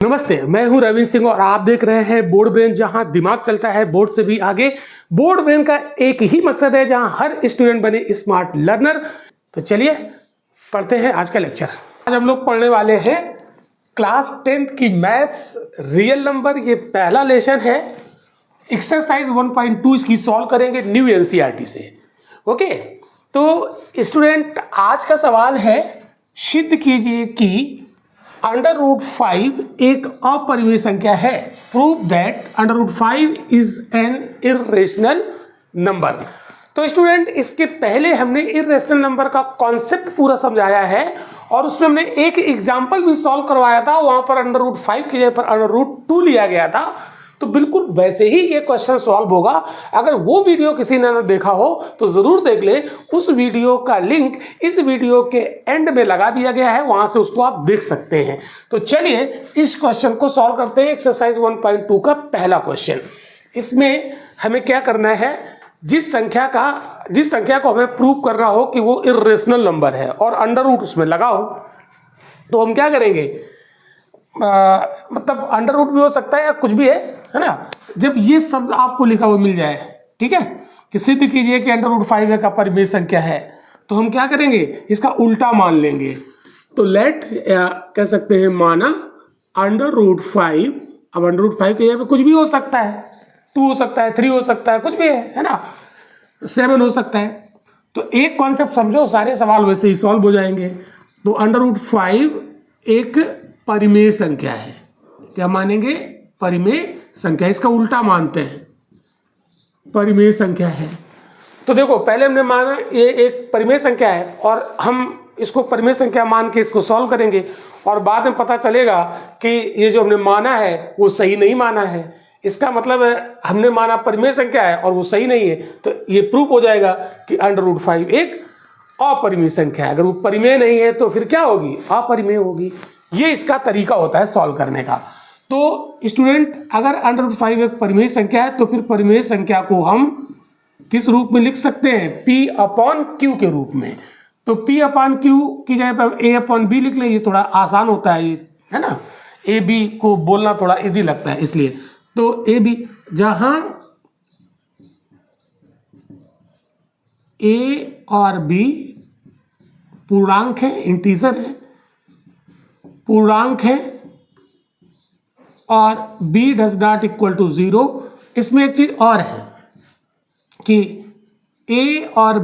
नमस्ते, मैं हूं रविंद्र सिंह और आप देख रहे हैं बोर्ड ब्रेन, जहां दिमाग चलता है बोर्ड से भी आगे। बोर्ड ब्रेन का एक ही मकसद है, जहां हर स्टूडेंट बने स्मार्ट लर्नर। तो चलिए पढ़ते हैं आज का लेक्चर। आज हम लोग पढ़ने वाले हैं क्लास 10th की मैथ्स रियल नंबर। ये पहला लेसन है। एक्सरसाइज 1.2 इसकी सॉल्व करेंगे न्यू एनसीईआरटी से। ओके, तो स्टूडेंट आज का सवाल है, सिद्ध कीजिए कि √5 एक अपरिमेय संख्या है। Prove that √5 is an irrational number. तो स्टूडेंट इसके पहले हमने इर्रेशनल नंबर का कॉन्सेप्ट पूरा समझाया है और उसमें हमने एक एग्जांपल भी सॉल्व करवाया था। वहां पर √5 की जगह पर √2 लिया गया था। तो बिल्कुल वैसे ही ये क्वेश्चन सॉल्व होगा। अगर वो वीडियो किसी ने न देखा हो तो जरूर देख ले। उस वीडियो का लिंक इस वीडियो के एंड में लगा दिया गया है, वहां से उसको आप देख सकते हैं। तो चलिए इस क्वेश्चन को सॉल्व करते हैं। एक्सरसाइज 1.2 का पहला क्वेश्चन। इसमें हमें क्या करना है, जिस संख्या को हमें प्रूव करना हो कि वो इर्रेशनल नंबर है और अंडर रूट उसमें लगा हो, तो हम क्या करेंगे, मतलब अंडर रूट भी हो सकता है या कुछ भी है ना। जब ये शब्द आपको लिखा हुआ मिल जाए, ठीक है, कि सिद्ध कीजिए कि √5 एक अपरिमेय संख्या है, तो हम क्या करेंगे, इसका उल्टा मान लेंगे। तो लेट कह सकते हैं माना √5। अब √5 के यहाँ पे कुछ भी हो सकता है, 2 हो सकता है, 3 हो सकता है, कुछ भी है ना, 7 हो सकता है। तो एक कॉन्सेप्ट समझो, सारे सवाल वैसे ही सॉल्व हो जाएंगे। तो √5 एक परिमेय संख्या है। क्या मानेंगे, परिमेय संख्या। इसका उल्टा मानते हैं, परिमेय संख्या है। तो देखो पहले हमने माना ये एक परिमेय संख्या है और हम इसको परिमेय संख्या मान के इसको सॉल्व करेंगे और बाद में पता चलेगा कि ये जो हमने माना है वो सही नहीं माना है। इसका मतलब है हमने माना परिमेय संख्या है और वो सही नहीं है। तो ये प्रूफ हो जाएगा कि √5 एक अपरिमेय संख्या है। अगर वो परिमेय नहीं है तो फिर क्या होगी, अपरिमेय होगी। ये इसका तरीका होता है सॉल्व करने का। तो स्टूडेंट अगर √5 एक परिमेय संख्या है तो फिर परिमेय संख्या को हम किस रूप में लिख सकते हैं, P/Q के रूप में। तो P/Q की जगह पर A/B लिख लें, ये थोड़ा आसान होता है, ये है ना, AB को बोलना थोड़ा इजी लगता है इसलिए। तो AB जहां A और B पूर्णांक है, इंटीजर है, पूर्णांक है, और B does not equal to 0। इसमें एक चीज और है कि A और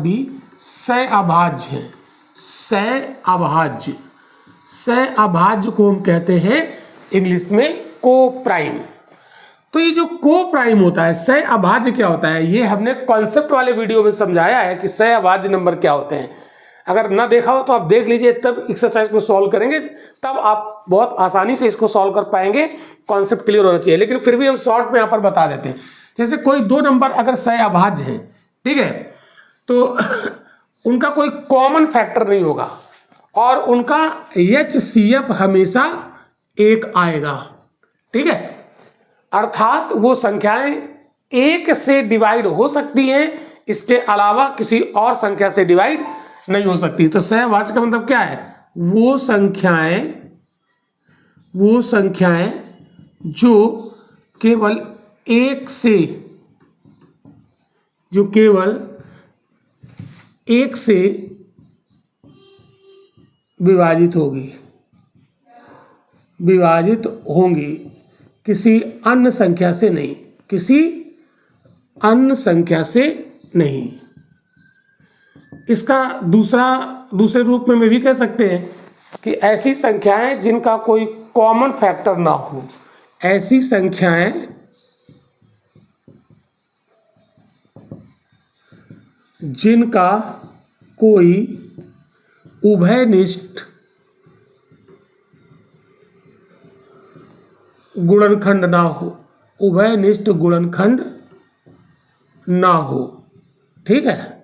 B सहअभाज्य है। सहअभाज्य को हम कहते हैं इंग्लिश में को-प्राइम। तो ये जो को-प्राइम होता है, सहअभाज्य क्या होता है, ये हमने कॉन्सेप्ट वाले वीडियो में समझाया है कि सहअभाज्य नंबर क्या होते हैं। अगर ना देखा हो तो आप देख लीजिए, तब एक्सरसाइज को सॉल्व करेंगे, तब आप बहुत आसानी से इसको सॉल्व कर पाएंगे। कॉन्सेप्ट क्लियर होना चाहिए, लेकिन फिर भी हम शॉर्ट में यहाँ पर बता देते हैं। जैसे कोई दो नंबर अगर सहअभाज्य है, ठीक है, तो उनका कोई कॉमन फैक्टर नहीं होगा और उनका HCF हमेशा 1 आएगा, ठीक है। अर्थात वो संख्याएं 1 से डिवाइड हो सकती हैं, इसके अलावा किसी और संख्या से डिवाइड नहीं हो सकती। तो सहअभाज्य का मतलब क्या है, वो संख्याएं जो केवल 1 से विभाजित होंगी, किसी अन्य संख्या से नहीं। इसका दूसरे रूप में भी कह सकते हैं कि ऐसी संख्याएं जिनका कोई कॉमन फैक्टर ना हो, ऐसी संख्याएं जिनका कोई उभयनिष्ठ गुणनखंड ना हो, ठीक है।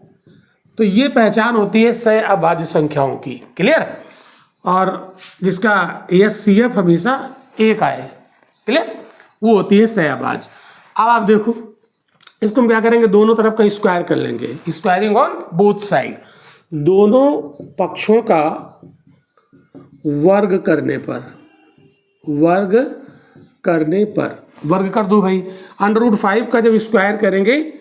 तो ये पहचान होती है सहअभाज्य संख्याओं की, क्लियर। और जिसका HCF हमेशा 1 आए, क्लियर, वो होती है सहअभाज्य। अब आप देखो इसको हम क्या करेंगे, दोनों तरफ का स्क्वायर कर लेंगे, स्क्वायरिंग ऑन बोथ साइड। दोनों पक्षों का वर्ग करने पर, वर्ग करने पर, वर्ग कर दो भाई। √5 का जब स्क्वायर करेंगे,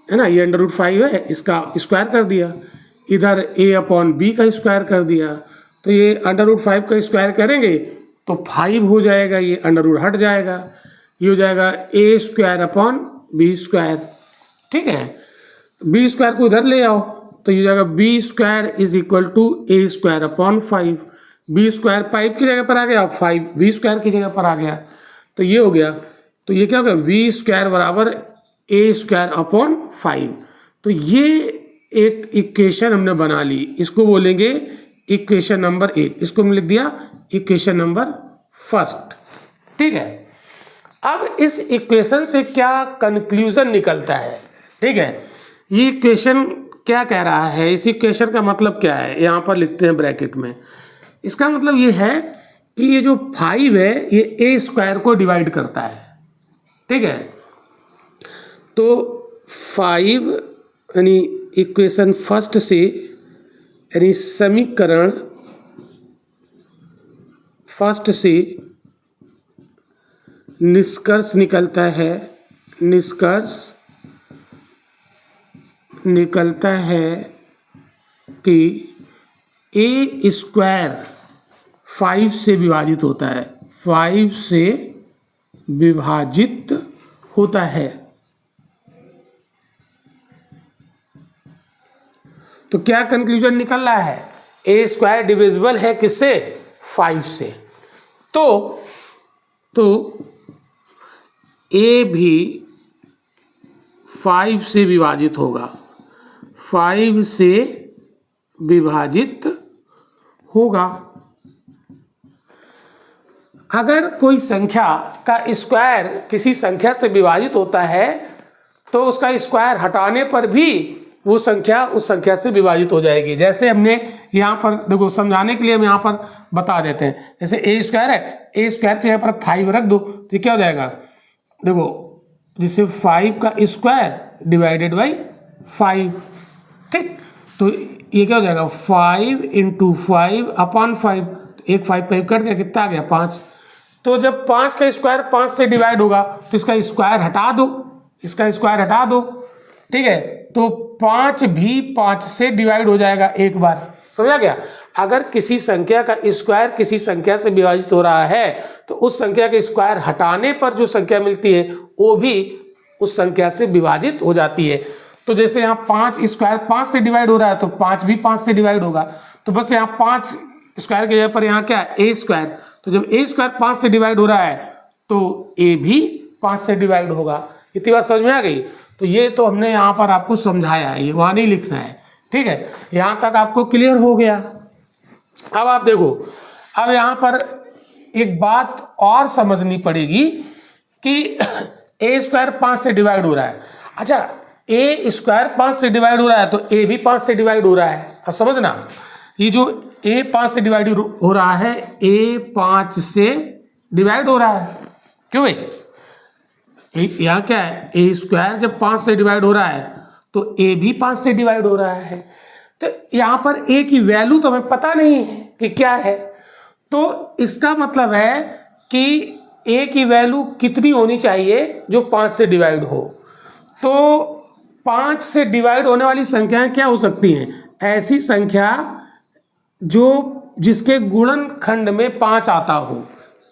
है ना, ये √5 है, इसका स्क्वायर कर दिया, इधर a/b का स्क्वायर कर दिया, तो ये √5 का स्क्वायर करेंगे तो 5 हो जाएगा, ये अंडर हट जाएगा, ये हो जाएगा a²/b²। ठीक है, b² को इधर ले आओ तो ये हो जाएगा b² = a²/5। b² 5 की जगह पर आ गया, 5 b² की जगह पर आ गया, तो ये हो गया। तो ये क्या हो गया, v² = a²/5। तो ये एक इक्वेशन हमने बना ली, इसको बोलेंगे इक्वेशन नंबर 1, इसको हमने लिख दिया इक्वेशन नंबर 1। ठीक है, अब इस इक्वेशन से क्या कंक्लूजन निकलता है? ठीक है, ये इक्वेशन क्या कह रहा है, इस इक्वेशन का मतलब क्या है, यहाँ पर लिखते हैं ब्रैकेट में। इसका मतलब ये है कि ये जो 5 है ये a² को डिवाइड करता है। ठीक है, तो 5 यानी इक्वेशन 1 से, यानी समीकरण 1 से निष्कर्ष निकलता है, निष्कर्ष निकलता है कि a² 5 से विभाजित होता है, 5 से विभाजित होता है। तो क्या कंक्लूजन निकल रहा है, a² डिविजिबल है किससे, 5 से। तो a भी 5 से विभाजित होगा, 5 से विभाजित होगा। अगर कोई संख्या का स्क्वायर किसी संख्या से विभाजित होता है तो उसका स्क्वायर हटाने पर भी वो संख्या उस संख्या से विभाजित हो जाएगी। जैसे हमने यहाँ पर देखो, समझाने के लिए हम यहाँ पर बता देते हैं, जैसे a² है, a² की जगह पर 5 रख दो तो क्या हो जाएगा, देखो, जिससे 5 का स्क्वायर डिवाइडेड बाई 5। ठीक, तो ये क्या हो जाएगा, 5 × 5/5, एक 5 कट गया, कितना आ गया, 5। तो जब 5 का स्क्वायर 5 से डिवाइड होगा तो इसका स्क्वायर हटा दो, इसका स्क्वायर हटा दो। ठीक है, तो 5 भी 5 से डिवाइड हो जाएगा एक बार, समझा गया। अगर किसी संख्या का स्क्वायर किसी संख्या से विभाजित हो रहा है तो उस संख्या के स्क्वायर हटाने पर जो संख्या मिलती है वो भी उस संख्या से विभाजित हो जाती है। तो जैसे यहाँ 5 स्क्वायर 5 से डिवाइड हो रहा है तो 5 भी 5 से डिवाइड होगा, तो बस यहाँ 5 स्क्वायर की जगह पर यहाँ क्या है, a²। तो जब a² 5 से डिवाइड हो रहा है तो a भी 5 से डिवाइड होगा। इतनी बात समझ में आ गई। तो ये तो हमने यहाँ पर आपको समझाया है, ये वहाँ नहीं लिखना है। ठीक है, यहाँ तक आपको क्लियर हो गया। अब आप देखो, अब यहाँ पर एक बात और समझनी पड़ेगी कि a² 5 से डिवाइड हो रहा है। अच्छा, a² 5 से डिवाइड हो रहा है तो a भी 5 से डिवाइड हो रहा है। अब समझना, ये जो a 5 से डिवाइड हो रहा है, a 5 से डिवाइड हो रहा है, क्यों भाई, यहाँ क्या है, a² जब 5 से डिवाइड हो रहा है तो a भी 5 से डिवाइड हो रहा है। तो यहाँ पर a की वैल्यू तो हमें पता नहीं है कि क्या है, तो इसका मतलब है कि a की वैल्यू कितनी होनी चाहिए जो 5 से डिवाइड हो। तो 5 से डिवाइड होने वाली संख्याएं क्या हो सकती हैं, ऐसी संख्या जो जिसके गुणनखंड में 5 आता हो,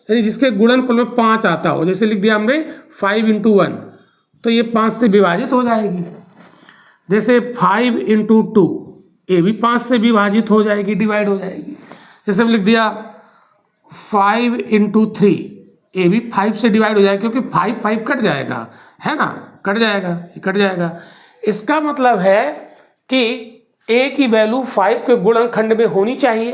यानी जिसके गुणनफल में 5 आता हो। जैसे लिख दिया हमने 5 × 1, तो ये 5 से विभाजित हो जाएगी। जैसे 5 × 2, ये भी 5 से विभाजित हो जाएगी, डिवाइड हो जाएगी। जैसे हम लिख दिया 5 × 3, ये भी 5 से डिवाइड हो जाएगा, क्योंकि 5 कट जाएगा, है ना, कट जाएगा, कट जाएगा। इसका मतलब है कि a की वैल्यू 5 के गुणनखंड में होनी चाहिए,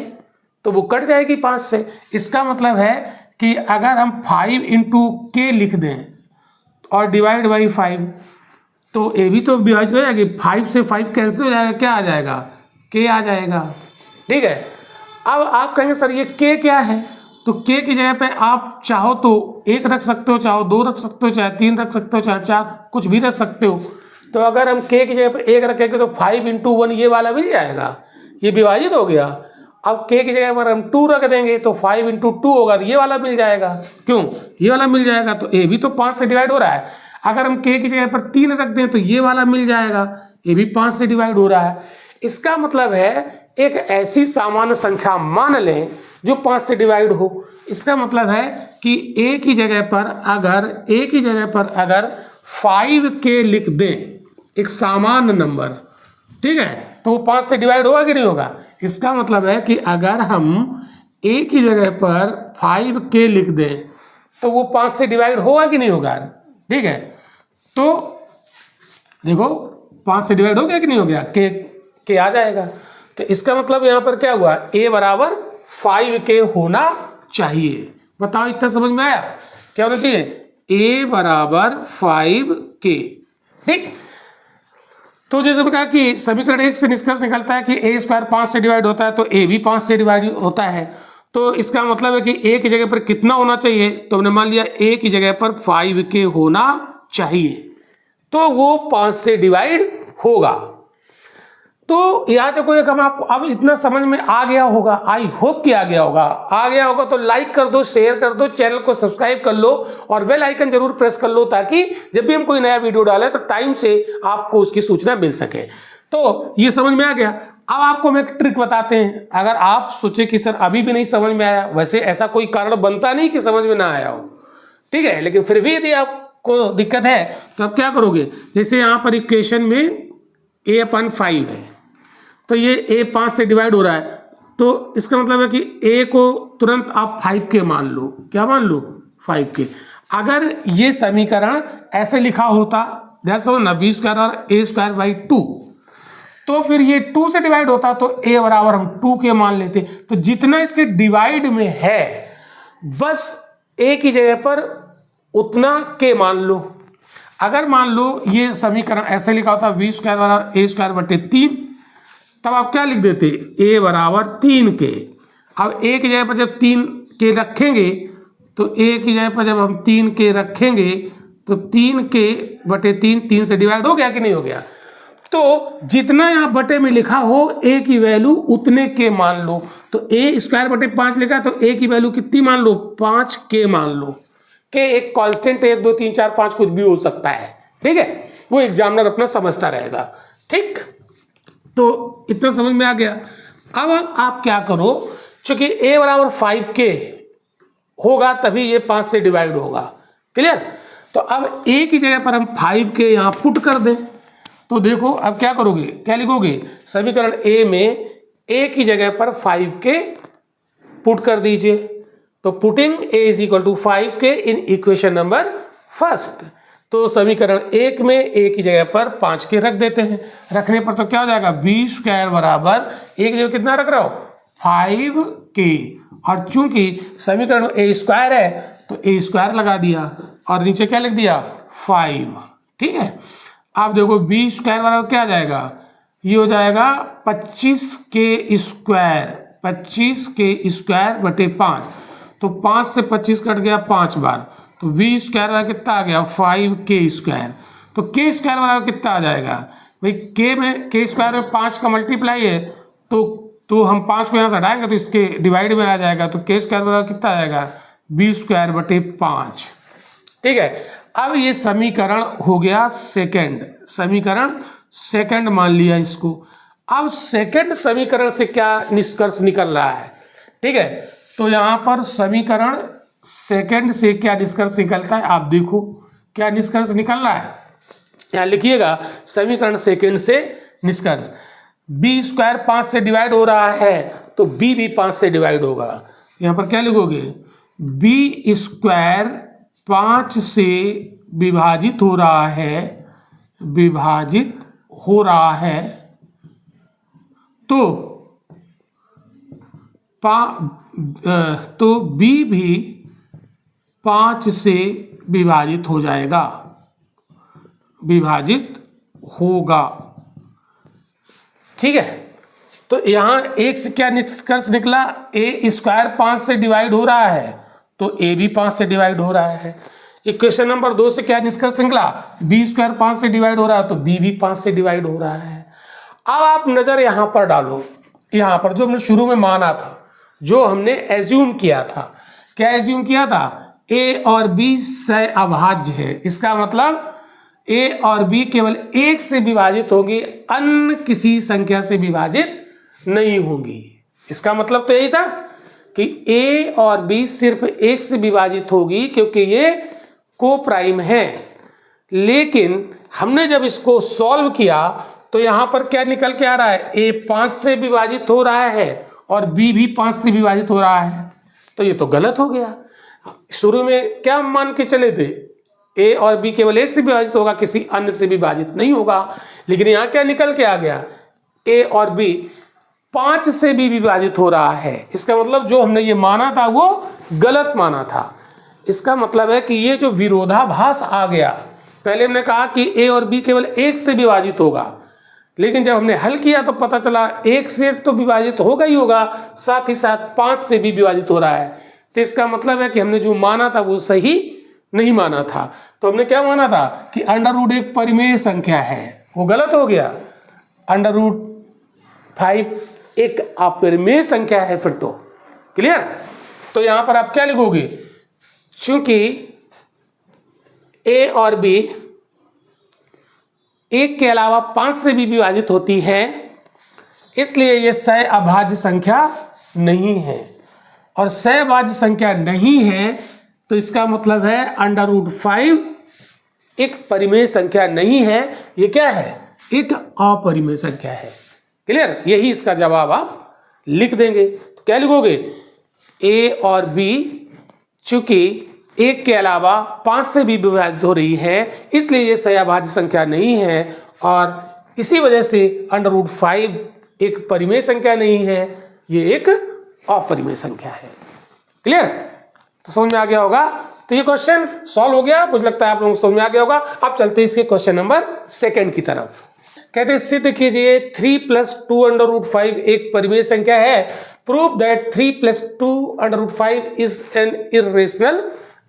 तो वो कट जाएगी 5 से। इसका मतलब है कि अगर हम 5 × k लिख दें और डिवाइड बाई 5, तो a भी तो विभाजित हो जाएगी, 5 से 5 कैंसिल हो जाएगा, क्या आ जाएगा, k आ जाएगा। ठीक है, अब आप कहेंगे सर ये k क्या है, तो k की जगह पे आप चाहो तो 1 रख सकते हो, चाहो 2 रख सकते हो, चाहे 3 रख सकते हो, चाहे 4, कुछ भी रख सकते हो। तो अगर हम k की जगह पे 1 रखेंगे तो 5 × 1 ये वाला मिल जाएगा, ये विभाजित हो गया। अब k की जगह पर हम 2 रख देंगे तो 5 × 2 होगा, तो ये वाला मिल जाएगा। क्यों? ये वाला मिल जाएगा, तो a भी तो 5 से डिवाइड हो रहा है। अगर हम k की जगह पर 3 रख दें तो ये वाला मिल जाएगा, ये भी 5 से डिवाइड हो रहा है। इसका मतलब है एक ऐसी सामान्य संख्या मान लें जो 5 से डिवाइड हो। इसका मतलब है कि a की जगह पर अगर 5k लिख दें, एक सामान्य नंबर, ठीक है, तो वो 5 से डिवाइड होगा कि नहीं होगा? इसका मतलब है कि अगर हम a की जगह पर 5k लिख दें तो वो 5 से डिवाइड होगा कि नहीं होगा? ठीक है, तो देखो 5 से डिवाइड हो गया कि नहीं हो गया? k आ जाएगा। तो इसका मतलब यहाँ पर क्या हुआ? a बराबर 5k होना चाहिए। बताओ, इतना समझ में आया? क्या होना चाहिए? a बराबर 5k। ठीक, तो जैसे कहा कि समीकरण 1 से निष्कर्ष निकलता है कि a स्क्वायर 5 से डिवाइड होता है, तो a भी 5 से डिवाइड होता है। तो इसका मतलब है कि a की जगह पर कितना होना चाहिए? तो हमने मान लिया a की जगह पर 5k होना चाहिए, तो वो 5 से डिवाइड होगा। तो यहाँ देखो, एक हम आपको अब इतना समझ में आ गया होगा, आई होप कि आ गया होगा तो लाइक कर दो, शेयर कर दो, चैनल को सब्सक्राइब कर लो और बेल आइकन जरूर प्रेस कर लो, ताकि जब भी हम कोई नया वीडियो डालें तो टाइम से आपको उसकी सूचना मिल सके। तो ये समझ में आ गया। अब आपको हम एक ट्रिक बताते हैं। अगर आप सोचे कि सर अभी भी नहीं समझ में आया, वैसे ऐसा कोई कारण बनता नहीं कि समझ में ना आया हो, ठीक है, लेकिन फिर भी यदि आपको दिक्कत है तो आप क्या करोगे? जैसे यहाँ पर इक्वेशन में a/5 है, तो ये a 5 से डिवाइड हो रहा है, तो इसका मतलब है कि a को तुरंत आप 5k मान लो। क्या मान लो? 5k। अगर ये समीकरण ऐसे लिखा होता, ध्यान समझो ना, b स्क्वायर और a² 2, तो फिर ये 2 से डिवाइड होता तो a बराबर हम 2k मान लेते। तो जितना इसके डिवाइड में है बस a की जगह पर उतना k मान लो। अगर मान लो ये समीकरण ऐसे लिखा होता b² बराबर a² 3, तब आप क्या लिख देते? a बराबर 3k। अब a की जगह पर जब 3k रखेंगे, तो a की जगह पर जब हम 3k रखेंगे तो 3k/3 3 से डिवाइड हो गया कि नहीं हो गया? तो जितना यहाँ बटे में लिखा हो a की वैल्यू उतने k मान लो। तो a² 5 लिखा, तो a की वैल्यू कितनी मान लो? 5k मान लो। k एक कांस्टेंट 1 2 3 4 5 कुछ भी हो सकता है, ठीक है, वो एग्जामिनर अपना समझता रहेगा। ठीक, तो इतना समझ में आ गया। अब आप क्या करो, चूंकि a बराबर 5k होगा तभी ये 5 से डिवाइड होगा। क्लियर? तो अब a की जगह पर हम 5k यहाँ पुट कर दें, तो देखो अब क्या करोगे? क्या लिखोगे? समीकरण a में a की जगह पर 5k पुट कर दीजिए। तो putting a = 5k in equation number first. तो समीकरण 1 में a की जगह पर 5k रख देते हैं। रखने पर तो क्या हो जाएगा? b² बराबर a की जगह कितना रख रहा हो? 5k। और चूंकि समीकरण a² है तो a² लगा दिया और नीचे क्या लिख दिया? 5। ठीक है, आप देखो b² बराबर क्या आ जाएगा? ये हो जाएगा 25k² 5। तो 5 से 25 कट गया 5 बार, तो b² बराबर कितना आ गया? 5k²। तो k² बराबर कितना आ जाएगा भाई? k² में 5 का मल्टीप्लाई है, तो हम 5 को यहाँ से हटाएंगे तो इसके डिवाइड में आ जाएगा। तो k² बराबर कितना आ जाएगा? b² 5। ठीक है, अब ये समीकरण हो गया समीकरण सेकंड मान लिया इसको। अब सेकंड समीकरण से क्या निष्कर्ष निकल रहा है? ठीक है, तो यहाँ पर समीकरण सेकंड से क्या निष्कर्ष निकलता है आप देखो। क्या निष्कर्ष निकल रहा है? यहाँ लिखिएगा, समीकरण सेकंड से निष्कर्ष। b² 5 से डिवाइड हो रहा है तो b भी 5 से डिवाइड होगा। यहाँ पर क्या लिखोगे? b² 5 से विभाजित हो रहा है, तो b भी 5 से विभाजित हो जाएगा, विभाजित होगा। ठीक है, तो यहाँ एक से क्या निष्कर्ष निकला? a² 5 से डिवाइड हो रहा है तो a भी 5 से डिवाइड हो रहा है। इक्वेशन नंबर 2 से क्या निष्कर्ष निकला? b² 5 से डिवाइड हो रहा है तो b भी 5 से डिवाइड हो रहा है। अब आप नजर यहाँ पर डालो, यहाँ पर जो हमने शुरू में माना था, जो हमने एज्यूम किया था, क्या एज्यूम किया था, ए और बी सह अभाज्य है। इसका मतलब ए और बी केवल एक से विभाजित होगी, अन्य किसी संख्या से विभाजित नहीं होंगी। इसका मतलब तो यही था कि ए और बी सिर्फ एक से विभाजित होगी क्योंकि ये को प्राइम है। लेकिन हमने जब इसको सॉल्व किया तो यहाँ पर क्या निकल के आ रहा है, ए 5 से विभाजित हो रहा है और बी भी 5 से विभाजित हो रहा है, तो ये तो गलत हो गया। शुरू में क्या मान के चले थे, ए और बी केवल एक से विभाजित होगा, किसी अन्य से विभाजित नहीं होगा। लेकिन यहाँ क्या निकल के आ गया, ए और बी 5 से भी विभाजित हो रहा है। इसका मतलब जो हमने ये माना था वो गलत माना था। इसका मतलब है कि ये जो विरोधाभास आ गया, पहले हमने कहा कि ए और बी केवल एक से विभाजित होगा, लेकिन जब हमने हल किया तो पता चला एक से तो विभाजित होगा ही होगा, साथ ही साथ 5 से भी विभाजित हो रहा है। तो इसका मतलब है कि हमने जो माना था वो सही नहीं माना था। तो हमने क्या माना था कि अंडर रूट एक परिमेय संख्या है, वो गलत हो गया। अंडर रूट 5 एक अपरिमेय संख्या है फिर तो। क्लियर? तो यहां पर आप क्या लिखोगे, चूंकि ए और बी एक के अलावा 5 से भी विभाजित होती है, इसलिए ये सह अभाज्य संख्या नहीं है। और सह अभाज्य संख्या नहीं है तो इसका मतलब है अंडर रूट 5 एक परिमेय संख्या नहीं है, ये क्या है, एक अपरिमेय संख्या है। क्लियर? यही इसका जवाब आप लिख देंगे। तो क्या लिखोगे, ए और बी चूंकि एक के अलावा 5 से भी विभाजित हो रही है, इसलिए ये सह अभाज्य संख्या नहीं है, और इसी वजह से अंडर रूट 5 एक परिमेय संख्या नहीं है, ये एक अपरिमेय संख्या है। क्लियर? तो समझ में आ गया होगा। तो ये क्वेश्चन सॉल्व हो गया, मुझे लगता है आप लोगों को समझ में आ गया होगा। अब चलते हैं इसके क्वेश्चन नंबर 2 की तरफ। कहते हैं सिद्ध कीजिए 3 + 2 अंडर रूट 5 एक परिमेय संख्या है। Prove that 3 + 2 under root 5 is an irrational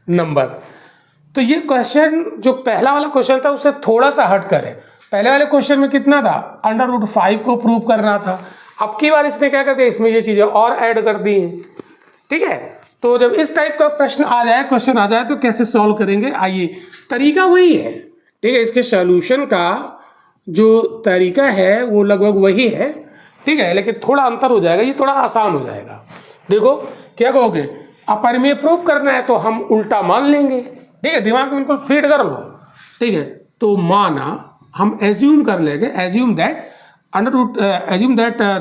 number. तो ये क्वेश्चन जो पहला वाला क्वेश्चन था उससे थोड़ा सा हटकर है। पहले वाले क्वेश्चन में कितना था, अंडर रूट 5 को प्रूव करना था। अब की बार इसने क्या कर दिया, इसमें ये चीजें और ऐड कर दी हैं। ठीक है, तो जब इस टाइप का प्रश्न आ जाए, क्वेश्चन आ जाए, तो कैसे सॉल्व करेंगे, आइए। तरीका वही है, ठीक है, इसके सॉल्यूशन का जो तरीका है वो लगभग वही है, ठीक है, लेकिन थोड़ा अंतर हो जाएगा, ये थोड़ा आसान हो जाएगा। देखो क्या कहोगे, अपरिमेय प्रूव करना है तो हम उल्टा मान लेंगे। ठीक है, दिमाग में बिल्कुल फीड कर लो। ठीक है, तो माना हम एज्यूम कर लेंगे, assume that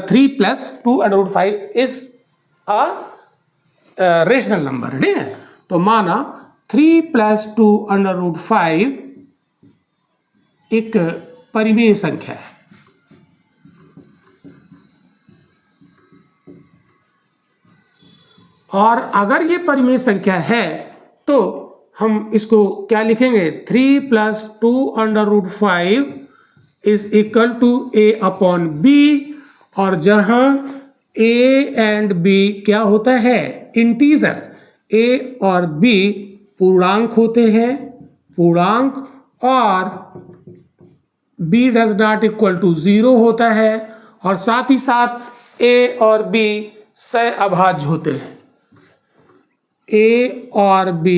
3 + 2 under root 5 is a rational number. ठीक है, तो माना 3 + 2 अंडर रूट 5 एक परिमेय संख्या है। और अगर ये परिमेय संख्या है तो हम इसको क्या लिखेंगे, 3 + 2 under root 5 is equal to a/b, और जहां a एंड b क्या होता है, इंटीजर। a और b पूर्णांक होते हैं, पूर्णांक, और b does not equal to 0 होता है, और साथ ही साथ a और b सह अभाज्य होते हैं। a और b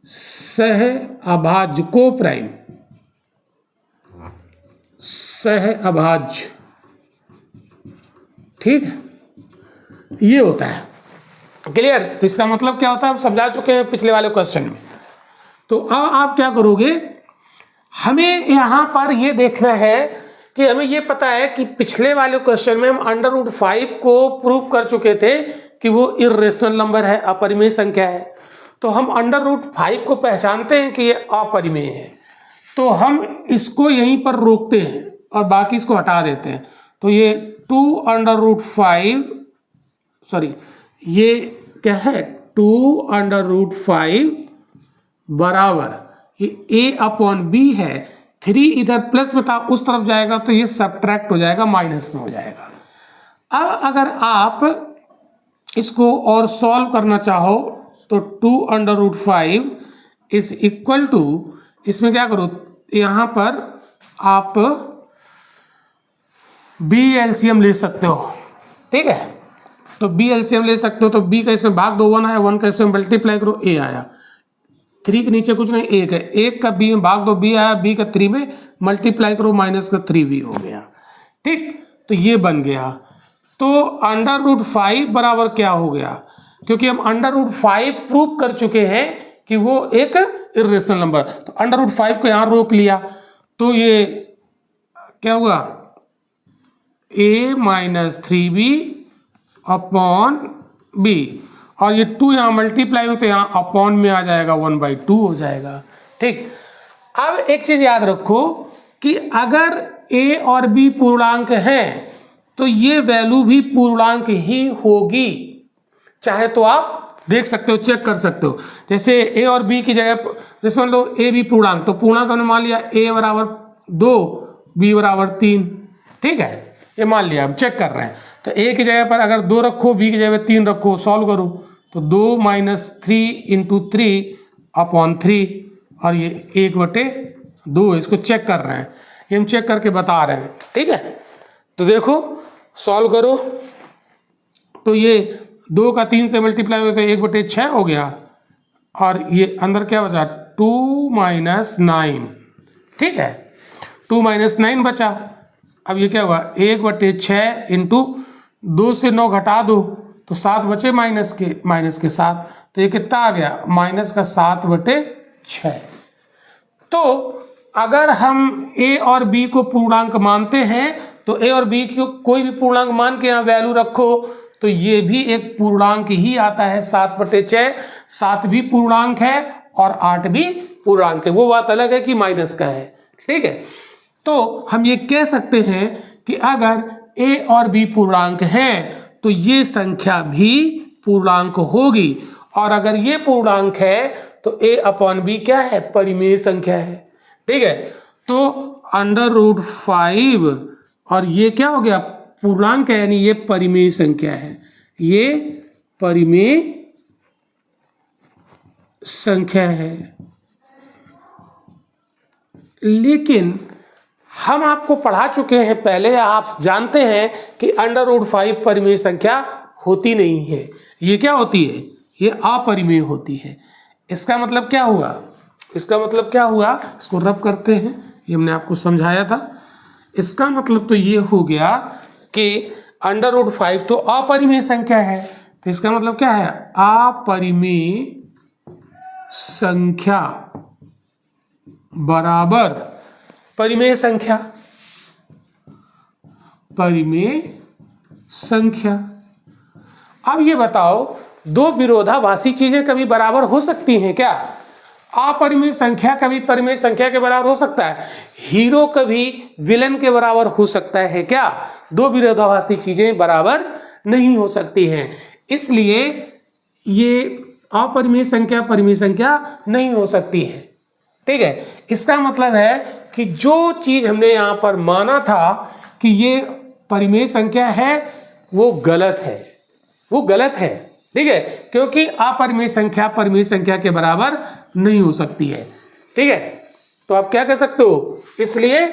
सह अभाज्य, को प्राइम सह अभाज्य। ठीक है, ये होता है। क्लियर? तो इसका मतलब क्या होता है, हम समझा चुके हैं पिछले वाले क्वेश्चन में। तो अब आप क्या करोगे, हमें यहां पर ये देखना है कि हमें ये पता है कि पिछले वाले क्वेश्चन में हम अंडर रूट 5 को प्रूव कर चुके थे कि वो इर्रेशनल नंबर है, अपरिमेय संख्या है। तो हम अंडर रूट 5 को पहचानते हैं कि ये अपरिमेय है, तो हम इसको यहीं पर रोकते हैं और बाकी इसको हटा देते हैं। तो ये 2 अंडर रूट 5, सॉरी ये क्या है, 2 अंडर रूट 5 बराबर ये a/b है। 3 इधर प्लस में था, उस तरफ जाएगा तो ये सब्ट्रैक्ट हो जाएगा, माइनस में हो जाएगा। अब अगर आप इसको और सॉल्व करना चाहो तो 2 under root 5 is equal to, इसमें क्या करो, यहां पर आप b एलसीएम ले सकते हो। ठीक है। तो b एलसीएम ले सकते हो, तो b का इसमें भाग दो 1 आया, 1 का इसमें मल्टीप्लाई करो a आया, 3 के नीचे कुछ नहीं 1 है, 1 का b में भाग दो b आया, b का 3 में मल्टीप्लाई करो माइनस का 3b हो गया। ठीक, तो ये बन गया। तो √5 बराबर क्या हो गया, क्योंकि हम √5 प्रूव कर चुके हैं कि वो एक इर्रेशनल नंबर, तो √5 को यहाँ रोक लिया, तो ये क्या हुआ a minus 3b upon b, और ये 2 यहाँ मल्टीप्लाई हो तो यहाँ अपॉन में आ जाएगा 1/2 हो जाएगा। ठीक, अब एक चीज याद रखो कि अगर a और b पूर्णांक हैं तो ये वैल्यू भी पूर्णांक ही होगी, चाहे तो आप देख सकते हो, चेक कर सकते हो। जैसे a और b की जगह, जैसे मान लो a b पूर्णांक, तो पूर्णांक हमने मान लिया a बराबर 2 b बराबर 3, ठीक है, ये मान लिया, हम चेक कर रहे हैं। तो a की जगह पर अगर 2 रखो, b की जगह पर 3 रखो, सॉल्व करो, तो 2 माइनस 3 इंटू 3 अपॉन 3, और ये 1/2, इसको चेक कर रहे हैं, ये हम चेक करके बता रहे हैं। ठीक है, तो देखो सॉल्व करो, तो ये 2 का 3 से मल्टीप्लाई हो तो 1/6 हो गया, और ये अंदर क्या बचा 2 माइनस 9, ठीक है, 2 माइनस 9 बचा। अब ये क्या हुआ 1/6 इंटू 2 से 9 घटा दो तो 7 बचे माइनस के 7, तो ये कितना आ गया माइनस का 7/6। तो अगर हम a और b को पूर्णांक मानते हैं तो a और b को कोई भी पूर्णांक मान के यहाँ वैल्यू रखो तो ये भी एक पूर्णांक ही आता है 7/6, 7 भी पूर्णांक है और 8 भी पूर्णांक है, वो बात अलग है कि माइनस का है। ठीक है, तो हम ये कह सकते हैं कि अगर a और b पूर्णांक हैं तो ये संख्या भी पूर्णांक होगी, और अगर ये पूर्णांक है तो a अपॉन b क्या है, परिमेय संख्या है। ठीक है, तो √5, और ये क्या हो गया पूर्णांक है, यानी ये परिमेय संख्या है, ये परिमेय संख्या है। लेकिन हम आपको पढ़ा चुके हैं पहले, आप जानते हैं कि √5 परिमेय संख्या होती नहीं है, ये क्या होती है, ये अपरिमेय होती है। इसका मतलब क्या हुआ, इसका मतलब क्या हुआ, इसको रब करते हैं, ये हमने आपको समझाया था। इसका मतलब तो ये हो गया कि √5 तो अपरिमेय संख्या है, तो इसका मतलब क्या है, अपरिमेय संख्या बराबर परिमेय संख्या, परिमेय संख्या। अब ये बताओ, दो विरोधाभासी चीजें कभी बराबर हो सकती हैं क्या? अपरिमेय संख्या कभी परिमेय संख्या के बराबर हो सकता है? हीरो कभी विलन के बराबर हो सकता है क्या? दो विरोधाभासी चीजें बराबर नहीं हो सकती हैं, इसलिए ये अपरिमेय संख्या परिमेय संख्या नहीं हो सकती है। ठीक है, इसका मतलब है कि जो चीज हमने यहां पर माना था कि ये परिमेय संख्या है वो गलत है, वो गलत है। ठीक है, क्योंकि अपरिमेय संख्या परिमेय संख्या के बराबर नहीं हो सकती है। ठीक है, तो आप क्या कह सकते हो, इसलिए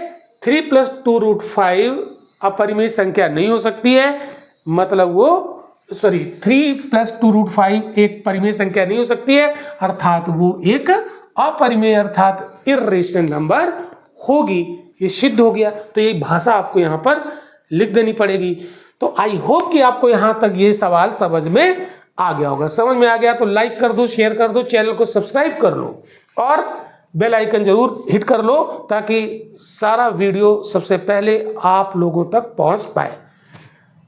3 + 2√5 अपरिमेय संख्या नहीं हो सकती है, मतलब वो 3 + 2√5 एक परिमेय संख्या नहीं हो सकती है, अर्थात वो एक अपरिमेय अर्थात इर्रेशनल नंबर होगी। ये सिद्ध हो गया, तो ये भाषा आपको यहाँ पर लिख देनी पड़ेगी। तो आई होप कि आपको यहाँ तक ये सवाल समझ में आ गया होगा। समझ में आ गया तो लाइक कर दो, शेयर कर दो, चैनल को सब्सक्राइब कर लो और बेल आइकन जरूर हिट कर लो ताकि सारा वीडियो सबसे पहले आप लोगों तक पहुंच पाए।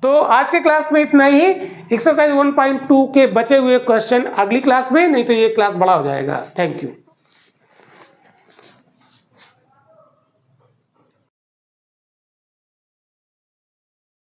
तो आज के क्लास में इतना ही। एक्सरसाइज 1.2 के बचे हुए क्वेश्चन अगली क्लास में, नहीं तो ये क्लास बड़ा हो जाएगा। Thank you.